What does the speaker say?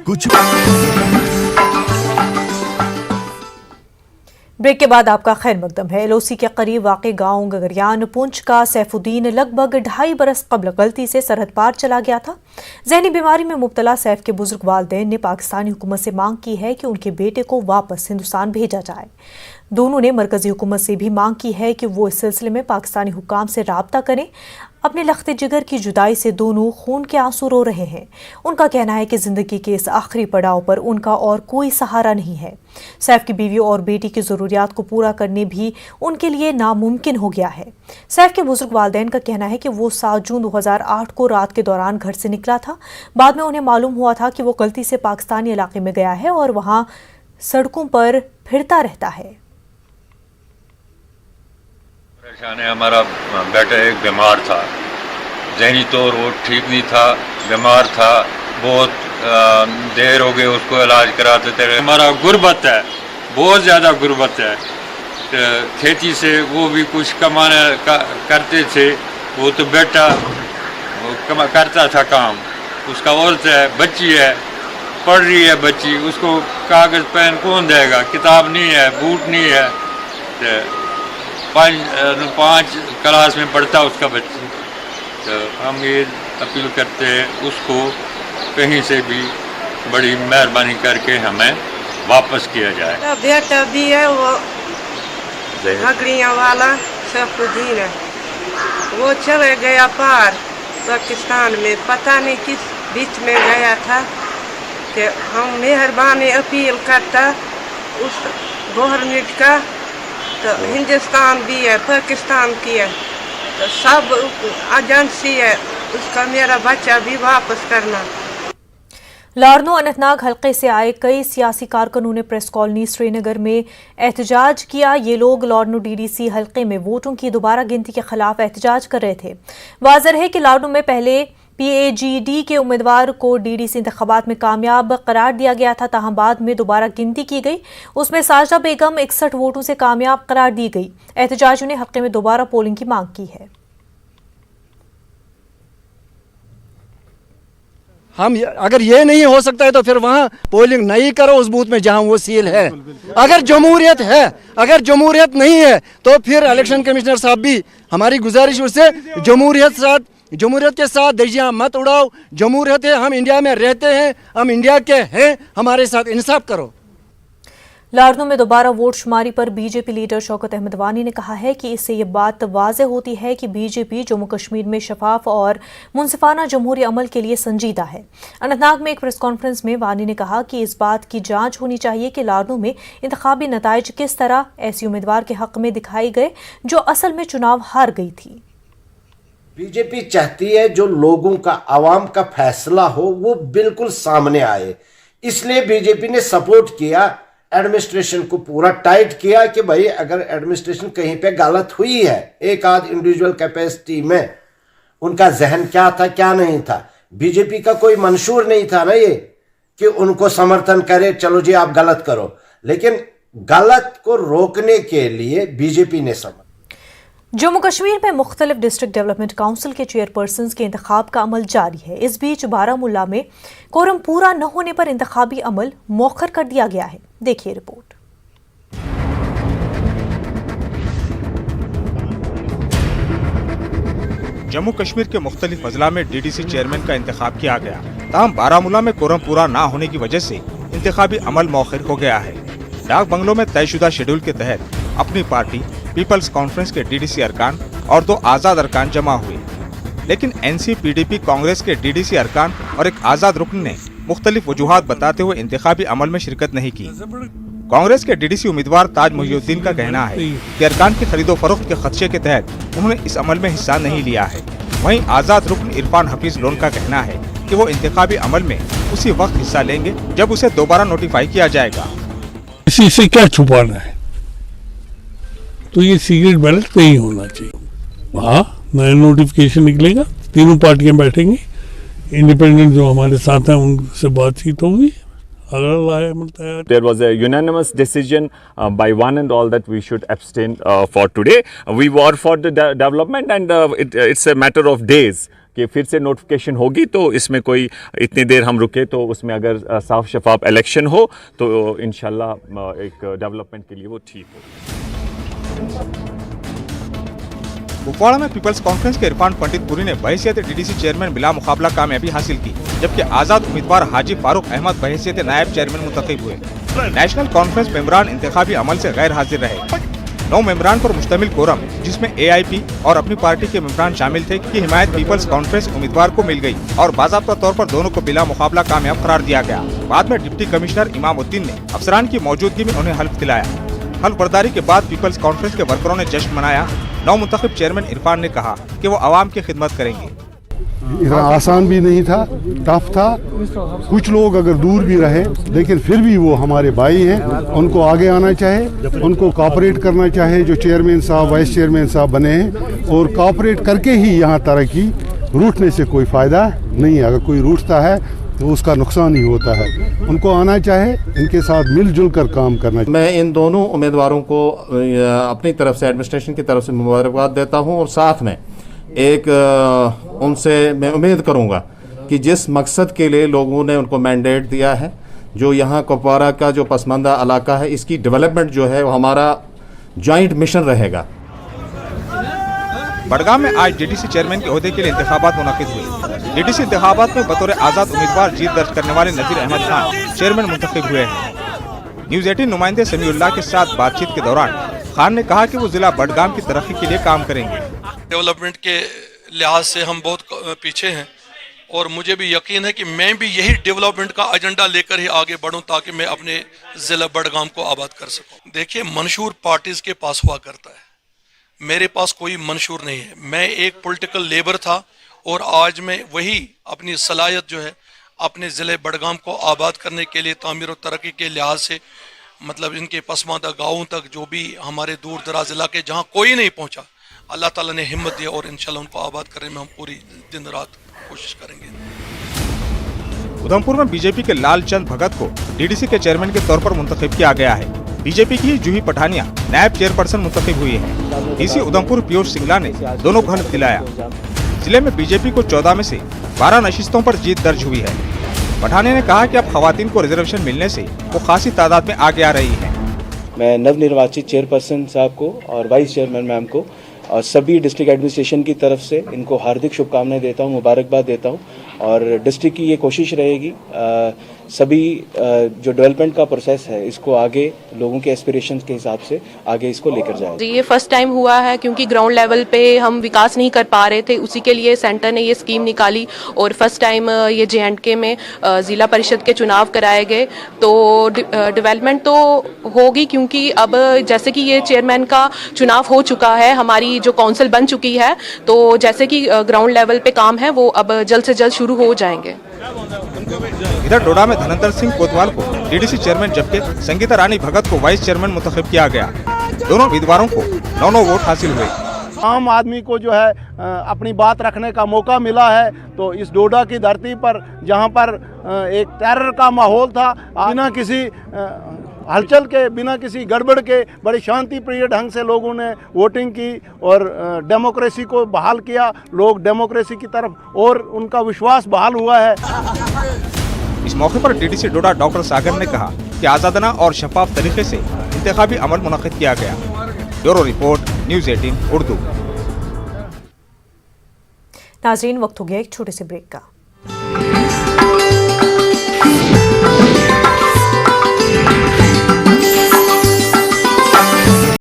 कुछ। ब्रेक के बाद आपका खैर मकदम है। एलओसी के करीब वाक़ गांव गगरियान पुंछ का सैफुद्दीन लगभग 2.5 बरस कबल गलती से सरहद पार चला गया था। जहनी बीमारी में मुब्तला सैफ के बुजुर्ग वालिदैन ने पाकिस्तानी हुकूमत से मांग की है कि उनके बेटे को वापस हिंदुस्तान भेजा जाए। दोनों ने मरकजी हुकूमत से भी मांग की है कि वो इस सिलसिले में पाकिस्तानी हुकाम से राब्ता करें। अपने लख्ते जिगर की जुदाई से दोनों खून के आंसू रो रहे हैं। उनका कहना है कि जिंदगी के इस आखिरी पड़ाव पर उनका और कोई सहारा नहीं है। सैफ की बीवी और बेटी की ज़रूरियात को पूरा करने भी उनके लिए नामुमकिन हो गया है। सैफ के बुजुर्ग वालिदैन का कहना है कि वो 7 जून 2008 को रात के दौरान घर से निकला था। बाद में उन्हें मालूम हुआ था कि वो गलती से पाकिस्तानी इलाके में गया है और वहाँ सड़कों पर फिरता रहता है। परेशान है, हमारा बेटा एक बीमार था, जहनी तौर वो ठीक नहीं था, बीमार था, बहुत देर हो गई उसको इलाज कराते थे। हमारा गुर्बत है, बहुत ज़्यादा गुर्बत है। खेती से वो भी कुछ कमाने करते थे, वो तो बेटा करता था काम, उसका औरत है, बच्ची है, पढ़ रही है बच्ची, उसको कागज़ पेन कौन देगा, किताब नहीं है, बूट नहीं है। 5 क्लास में पढ़ता उसका बच्ची। तो हम ये अपील करते हैं उसको कहीं से भी बड़ी मेहरबानी करके हमें वापस किया जाए। बेटा भी है, वो गगरियां वाला सैफुद्दीन है, वो चले गया पार पाकिस्तान में, पता नहीं किस बीच में गया था। कि हम मेहरबानी अपील करता उस गवर्नमेंट का, तो हिंदुस्तान भी है, पाकिस्तान की है, तो सब एजेंसी है, उसका मेरा बच्चा भी वापस करना। लारनो अनंतनाग हल्के से आए कई सियासी कारकुनों ने प्रेस कॉलोनी श्रीनगर में एहतजाज किया। ये लोग लारनो डीडीसी हल्के में वोटों की दोबारा गिनती के खिलाफ एहतजाज कर रहे थे। वाज़ेह है कि लारनो में पहले PAGD के उम्मीदवार को डीडीसी इंतखाबात में कामयाब करार दिया गया था, ताहम बाद में दोबारा गिनती की गई, उसमें साजिदा बेगम 61 वोटों से कामयाब करार दी गई। एहतजाजियों ने हल्के में दोबारा पोलिंग की मांग की है। हम अगर ये नहीं हो सकता है तो फिर वहाँ पोलिंग नहीं करो उस बूथ में जहाँ वो सील है। अगर जमहूरियत है, अगर जमहूरियत नहीं है तो फिर इलेक्शन कमिश्नर साहब भी हमारी गुजारिश उससे जमहूरियत के साथ दजियाँ मत उड़ाओ। जमहूरियत है, हम इंडिया में रहते हैं, हम इंडिया के हैं, हमारे साथ इंसाफ करो। लारनो में दोबारा वोट शुमारी पर बीजेपी लीडर शौकत अहमद वानी ने कहा है कि इससे ये बात वाज़ेह होती है कि बीजेपी जम्मू कश्मीर में शफाफ और मुनसिफाना जमहूरी अमल के लिए संजीदा है। अनंतनाग में एक प्रेस कॉन्फ्रेंस में वानी ने कहा कि इस बात की जांच होनी चाहिए कि लारनो में इंतखाबी नताइज किस तरह ऐसी उम्मीदवार के हक में दिखाई गए जो असल में चुनाव हार गई थी। बीजेपी चाहती है जो लोगों का, आवाम का फैसला हो वो बिल्कुल सामने आए, इसलिए बीजेपी ने सपोर्ट किया, एडमिनिस्ट्रेशन को पूरा टाइट किया कि भाई अगर एडमिनिस्ट्रेशन कहीं पे गलत हुई है, एक आध इंडिविजुअल कैपेसिटी में, उनका जहन क्या था क्या नहीं था, बीजेपी का कोई मंशूर नहीं था ना ये कि उनको समर्थन करे, चलो जी आप गलत करो, लेकिन गलत को रोकने के लिए बीजेपी ने समझ। जम्मू कश्मीर में मुख्तलिफ डिस्ट्रिक्ट डेवलपमेंट काउंसिल के चेयरपर्सन के इंतखाब का अमल जारी है। इस बीच बारामूला में कोरम पूरा न होने पर इंतखाबी अमल मौखर कर दिया गया है। देखिए रिपोर्ट। जम्मू कश्मीर के मुख्तलिफ अजला में DDC चेयरमैन का इंतखाब किया गया, ताहम बारामूला में कोरम पूरा न होने की वजह से इंतखाबी अमल मौखर हो गया है। डाक बंगलों में तयशुदा शेड्यूल के तहत अपनी पार्टी पीपल्स कॉन्फ्रेंस के DDC अरकान और 2 आज़ाद अरकान जमा हुए, लेकिन NC PDP कांग्रेस के DDC अरकान और एक आज़ाद रुकन ने मुख्तलिफ वजूहात बताते हुए इंतखाबी अमल में शिरकत नहीं की। कांग्रेस के DDC उम्मीदवार ताज मुहिउद्दीन का कहना है कि अरकान की खरीदो फरोख्त के खदशे के तहत उन्होंने इस अमल में हिस्सा नहीं लिया है। वहीं आज़ाद रुकन इरफान हफीज लोन का कहना है कि वो इंतखाबी अमल में उसी वक्त हिस्सा लेंगे जब उसे दोबारा नोटिफाई किया जाएगा। इसी से क्या छुपाना है, तो ये सीक्रेट बैलेट नहीं होना चाहिए। हाँ, नया नोटिफिकेशन निकलेगा, तीनों पार्टियां बैठेंगी, इंडिपेंडेंट जो हमारे साथ हैं उनसे बातचीत होगी। There was a unanimous decision by one and all that we should abstain for today. We war for the development and it's a matter of days कि फिर से नोटिफिकेशन होगी तो इसमें कोई इतनी देर हम रुके तो उसमें अगर साफ शफाफ इलेक्शन हो तो इंशाल्लाह एक डेवलपमेंट के लिए वो ठीक हो। कुपवाड़ा में पीपल्स कॉन्फ्रेंस के इरफान पंडितपुरी ने बहैसियत डीडीसी चेयरमैन बिला मुकाबला कामयाबी हासिल की, जबकि आजाद उम्मीदवार हाजी फारूक अहमद बहैसियत नायब चेयरमैन मुंतखब हुए। नेशनल कॉन्फ्रेंस मेंबरान इंतखाबी अमल से गैर हाजिर रहे। 9 मेंबरान पर मुश्तमिल कोरम, जिसमें AIP और अपनी पार्टी के मेंबरान शामिल थे, की हिमायत पीपल्स कॉन्फ्रेंस उम्मीदवार को मिल गई और बाज़ाब्ता तौर पर दोनों को बिला मुकाबला कामयाब करार दिया गया। बाद में डिप्टी कमिश्नर इमामुद्दीन ने अफसरान की मौजूदगी में उन्हें हल्फ दिलाया। हल्फ बर्दारी के बाद पीपल्स कॉन्फ्रेंस के वर्करों ने जश्न मनाया। नौ मुंतखब चेयरमैन इरफान ने कहा कि वो आवाम की खिदमत करेंगे। इतना आसान भी नहीं था, टफ था। कुछ लोग अगर दूर भी रहे लेकिन फिर भी वो हमारे भाई हैं, उनको आगे आना चाहे, उनको कोऑपरेट करना चाहे। जो चेयरमैन साहब वाइस चेयरमैन साहब बने हैं और कोऑपरेट करके ही यहाँ तरक्की, रूठने से कोई फ़ायदा नहीं है। अगर कोई रूठता है तो उसका नुकसान ही होता है। उनको आना चाहे, इनके साथ मिलजुल कर काम करना चाहिए। मैं इन दोनों उम्मीदवारों को अपनी तरफ से एडमिनिस्ट्रेशन की तरफ से मुबारकबाद देता हूं और साथ में एक उनसे मैं उम्मीद करूंगा कि जिस मकसद के लिए लोगों ने उनको मैंडेट दिया है, जो यहाँ कुपवाड़ा का जो पसमानदा इलाका है, इसकी डेवलपमेंट जो है वो हमारा जॉइंट मिशन रहेगा। बडगाम में आज डीडीसी चेयरमैन के ओहदे के लिए इंतखाबात मुनक्किद हुए। डीडीसी इंतखाबात में बतौर आज़ाद उम्मीदवार जीत दर्ज करने वाले नज़ीर अहमद खान चेयरमैन मुंतखब हुए हैं। न्यूज़ 18 नुमाइंदे समीउल्लाह के साथ बातचीत के दौरान खान ने कहा कि वो जिला बडगाम की तरक्की के लिए काम करेंगे। डेवलपमेंट के लिहाज से हम बहुत पीछे हैं और मुझे भी यकीन है कि मैं भी यही डेवलपमेंट का एजेंडा लेकर ही आगे बढ़ूं ताकि मैं अपने जिला बडगाम को आबाद कर सकूं। देखिए, मंशूर पार्टीज के पास हुआ करता है, मेरे पास कोई मंशूर नहीं है। मैं एक पॉलिटिकल लेबर था और आज मैं वही अपनी सलाहियत जो है अपने ज़िले बडगाम को आबाद करने के लिए, तामीर और तरक्की के लिहाज से, मतलब इनके पसमानदा गाँवों तक जो भी हमारे दूर दराज इलाके जहाँ कोई नहीं पहुँचा, अल्लाह ताला ने हिम्मत दिया और इंशाल्लाह उनको आबाद करने में हम पूरी दिन रात कोशिश करेंगे। उधमपुर में बीजेपी के लालचंद भगत को डीडीसी के चेयरमैन के तौर पर मुंतखब किया गया है। बीजेपी की जूही पठानिया नायब चेयरपर्सन मुंतखब हुई है। डीसी उधमपुर पीयूष सिंगला ने दोनों को हल्फ दिलाया। जिले में बीजेपी को 14 में से 12 नशिस्तों पर जीत दर्ज हुई है। पठानिया ने कहा कि अब खवातीन को रिजर्वेशन मिलने से वो खासी तादाद में आगे आ रही है। मैं नवनिर्वाचित चेयरपर्सन साहब को और वाइस चेयरमैन मैम को और सभी डिस्ट्रिक्ट एडमिनिस्ट्रेशन की तरफ से इनको हार्दिक शुभकामनाएं देता हूं, मुबारकबाद देता हूं। और डिस्ट्रिक्ट की ये कोशिश रहेगी सभी जो डेवलपमेंट का प्रोसेस है इसको आगे लोगों के एस्पिरेशंस के हिसाब से आगे इसको लेकर जाएंगे। ये फर्स्ट टाइम हुआ है क्योंकि ग्राउंड लेवल पे हम विकास नहीं कर पा रहे थे, उसी के लिए सेंटर ने ये स्कीम निकाली और फर्स्ट टाइम ये J&K में जिला परिषद के चुनाव कराए गए। तो डेवलपमेंट तो होगी क्योंकि अब जैसे कि ये चेयरमैन का चुनाव हो चुका है, हमारी जो काउंसिल बन चुकी है, तो जैसे कि ग्राउंड लेवल पे काम है वो अब जल्द से जल्द शुरू हो जाएंगे। इधर डोडा में धनंतर सिंह कोतवाल को डीडीसी चेयरमैन जबकि संगीता रानी भगत को वाइस चेयरमैन मुंतखब किया गया। दोनों उम्मीदवारों को 9 वोट हासिल हुए। आम आदमी को जो है अपनी बात रखने का मौका मिला है। तो इस डोडा की धरती पर जहां पर एक टेरर का माहौल था, बिना किसी हलचल के, बिना किसी गड़बड़ के बड़े शांति प्रिय ढंग से लोगों ने वोटिंग की और डेमोक्रेसी को बहाल किया। लोग डेमोक्रेसी की तरफ और उनका विश्वास बहाल हुआ है। इस मौके पर डीडीसी डोडा डॉक्टर सागर ने कहा कि आज़ादाना और शफाफ तरीके से इंतखाबी अमल मुनक्किद किया गया। Bureau report, news 18 Urdu. नाज़रीन, वक्त हो गया एक छोटे से ब्रेक का।